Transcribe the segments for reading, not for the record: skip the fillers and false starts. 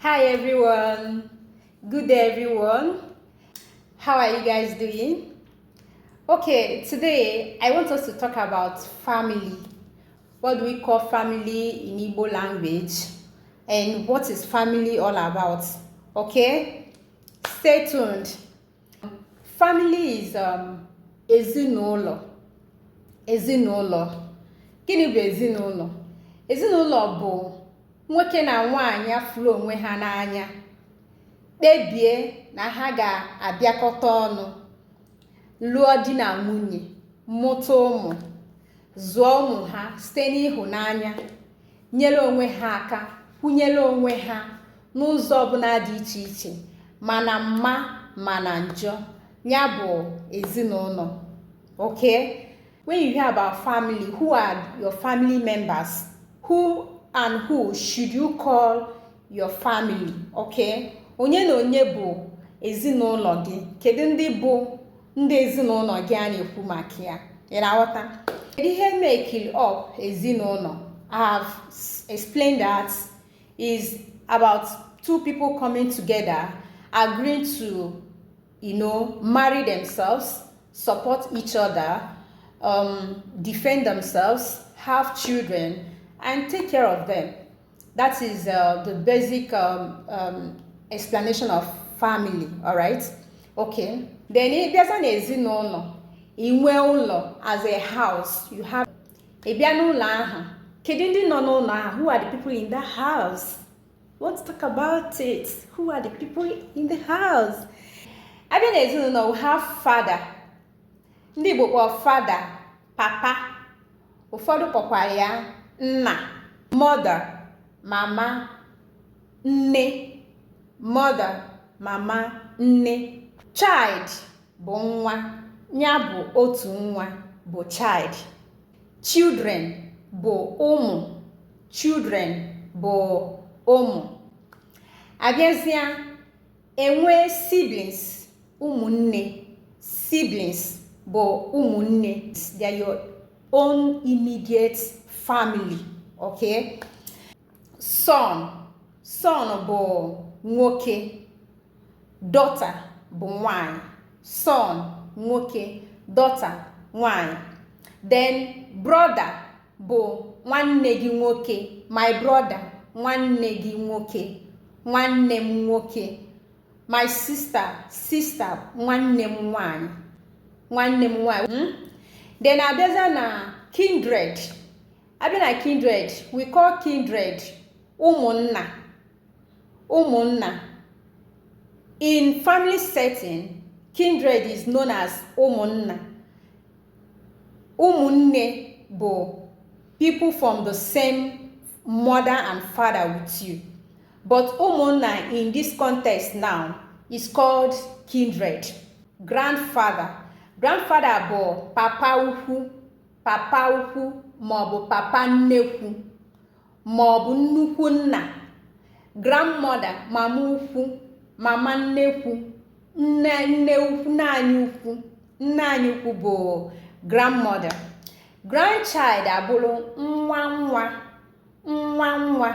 Hi everyone, good day everyone. How are you guys doing? Okay, today I want us to talk about family. What do we call family in Igbo language? And what is family all about? Okay, stay tuned. Family is ezinụlọ. Ezinụlọ. Gịnị bụ ezinụlọ? Ezinụlọ bụ nwoke na nwaanyị afụrụ onwe ha n'anya, kpebie na ha ga-abịakọta ọnụ, lụọ di na nwunye, mụta ụmụ, zụọ ụmụ ha site n'ịhụnanya, nyere onwe ha aka, kwụnyere onwe ha n'ụzọ ọbụla dị iche iche, mana mma mana njọ, ya bụ ezinụlọ. Okay? When you hear about family, who are your family members? Who and who should you call your family? Okay? Onye na onye bụ ezinụlọ gị? Kedu ndị bụ ndị ezinụlọ gị a na-ekwu maka ya? Ị na-aghọta? Ihe make up ezinụlọ, I have explained that is about two people coming together, agreeing to, marry themselves, support each other, defend themselves, have children, and take care of them. That is the basic explanation of family. All right? Okay. Then there's an ezinụlọ. Inwe ụlọ as a house. You have a n'ụlọ ahụ. Kedu ndị nọ n'ụlọ ahụ? Who are the people in the house? Let's talk about it. Who are the people in the house? Abịa n'ezinụlọ, we have father. Ndị Igbo kpọrọ father, papa. Ụfọdụ kpọkwara ya nna, mother, mama, nne, mother, mama, nne. Child bụ nwa, ya bụ otu nwa, bụ child. Children bụ ụmụ, children bụ ụmụ. Abịazịa, enwe siblings, ụmụnne. Siblings bụ ụmụnne. They are your own immediate family. Okay? Son bụ nwoke. Daughter bụ nwanyị. Son nwoke, daughter nwanyị. Then brother bụ nwanne gị nwoke. My brother, nwanne gị nwoke, nwanne m nwoke. My sister, nwanne m nwanyị, nwanne m nwanyị. Then abịaza na kindred. Abịa na kindred, we call kindred ụmụnna. Ụmụnna. In family setting, kindred is known as ụmụnna. Ụmụnne bụ people from the same mother and father with you. But ụmụnna in this context now is called kindred. Grandfather. Grandfather bụ papa ukwu, maọbụ papa nnekwu, maọbụ nnukwu nna. Grandmother, mama ukwu, mama nnekwu, nne ukwu, nne anyị ukwu bụ grandmother. Grandchild abụrụ nwa nwa.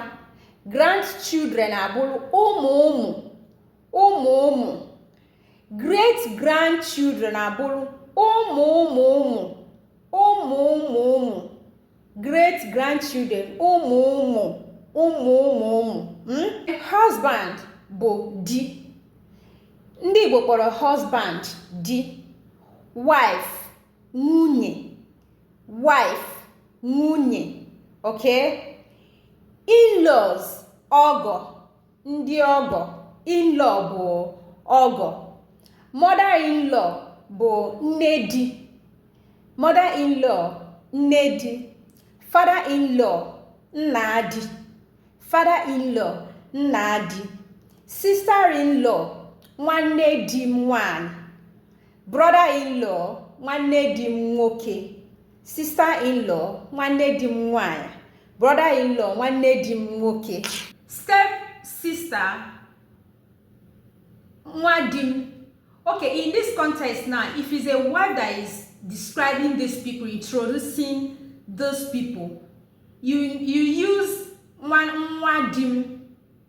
Grandchildren abụrụ ụmụ. Great grandchildren abụrụ ụmụ. Great grandchildren ụmụ. Husband bụ di. Ndị Igbo kpọrọ husband di. Wife nwunye. Okay? In-laws ọgọ. Ndị ọgọ. In-law bụ ọgọ. Mother-in-law bụ nne di. Mother-in-law nne di. Father-in-law nna di. Father-in-law nna di. Sister-in-law nwanne di m nwanyị. Brother-in-law nwanne di m nwoke. Sister-in-law nwanne di m nwanyị. Brother-in-law nwanne di m nwoke. Step-sister nwa di m. Okay, in this context now, if it's a word that is describing these people, introducing those people, you use nwa di m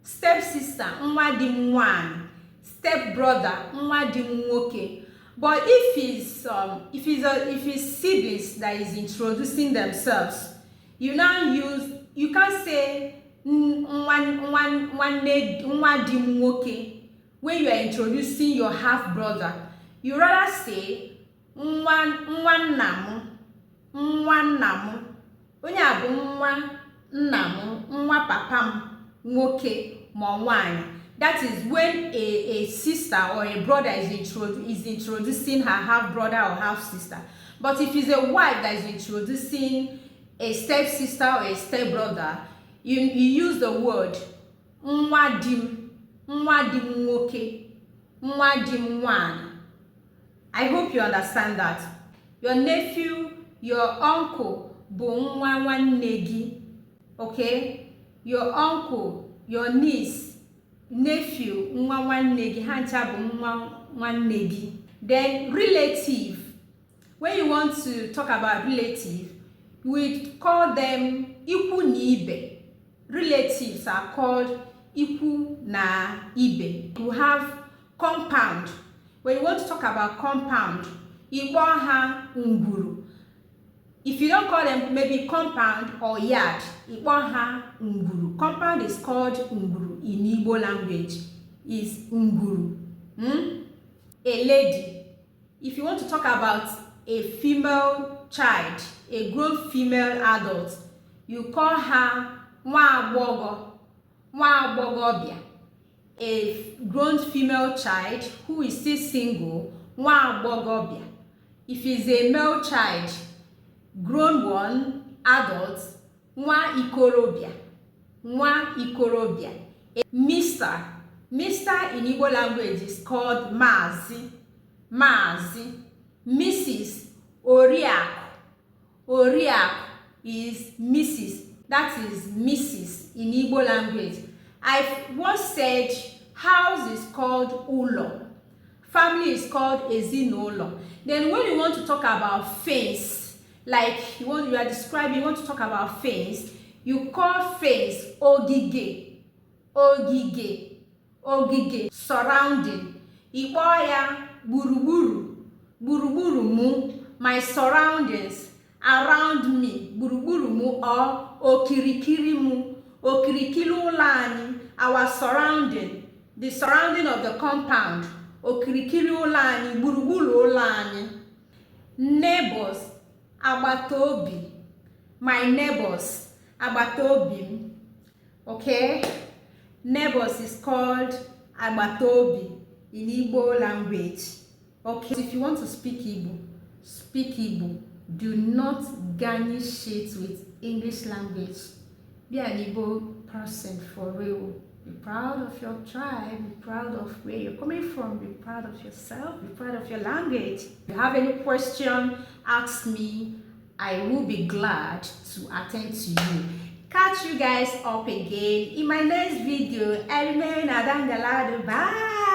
step sister, nwa di m nwaanyị, step brother, nwa di m nwoke. But if it's siblings that is introducing themselves, you can't say nwa di m nwoke when you are introducing your half brother. You rather say nwa nna m, onye a bụ nwa nna m, nwa papa m nwoke ma nwaanyị. That is when a sister or a brother is introducing her half brother or half sister. But if it's a wife that is introducing a step sister or a step brother, you use the word nwa di m nwoke, nwa di m nwaanyị. I hope you understand that. Your nephew, your uncle bụ nwa nwanne gị. Okay? Your uncle, your niece, nephew, nwa nwanne gị, ha ncha bụ nwa nwanne gị. Then relative. When you want to talk about relative, we call them ikwu na ibe. Relatives are called ikwu na ibe. You have compound. When you want to talk about compound, ikpo ha ngwuru. If you don't call them maybe compound or yard, ikpo ha ngwuru. Compound is called ngwuru in Igbo language. Is ngwuru. A lady. If you want to talk about a female child, a grown female adult, you call her nwa agbọghọbịa. A grown female child who is still single, nwa agbọghọbịa. If it's a male child, grown one, adult, nwa ikorobịa. Mr. Mr. in Igbo language is called Mazi. Mrs. Oriakụ is Mrs. That is Mrs. in Igbo language. I once said house is called ụlọ. Family is called ezinụlọ. Then when you want to talk about fence, like you want to talk about fence, you call fence ogige. Surrounding. Ikpo ya gburugburu mu, my surroundings, around me, gburugburu mu or okirikiri mu, okirikiri ụlọ anyị, our surrounding, the surrounding of the compound, okirikiri ụlọ anyị, gburugburu ụlọ anyị. Neighbors, agbataobi, my neighbors, agbataobi m. Okay? Neighbors is called agbataobi in Igbo language. Okay, so if you want to speak Igbo, speak Igbo. Do not garnish it with English language. Be an Igbo person for real. Be proud of your tribe, be proud of where you're coming from, be proud of yourself, be proud of your language. If you have any question, ask me. I will be glad to attend to you. Catch you guys up again in my next video. I remain Adangala. Bye.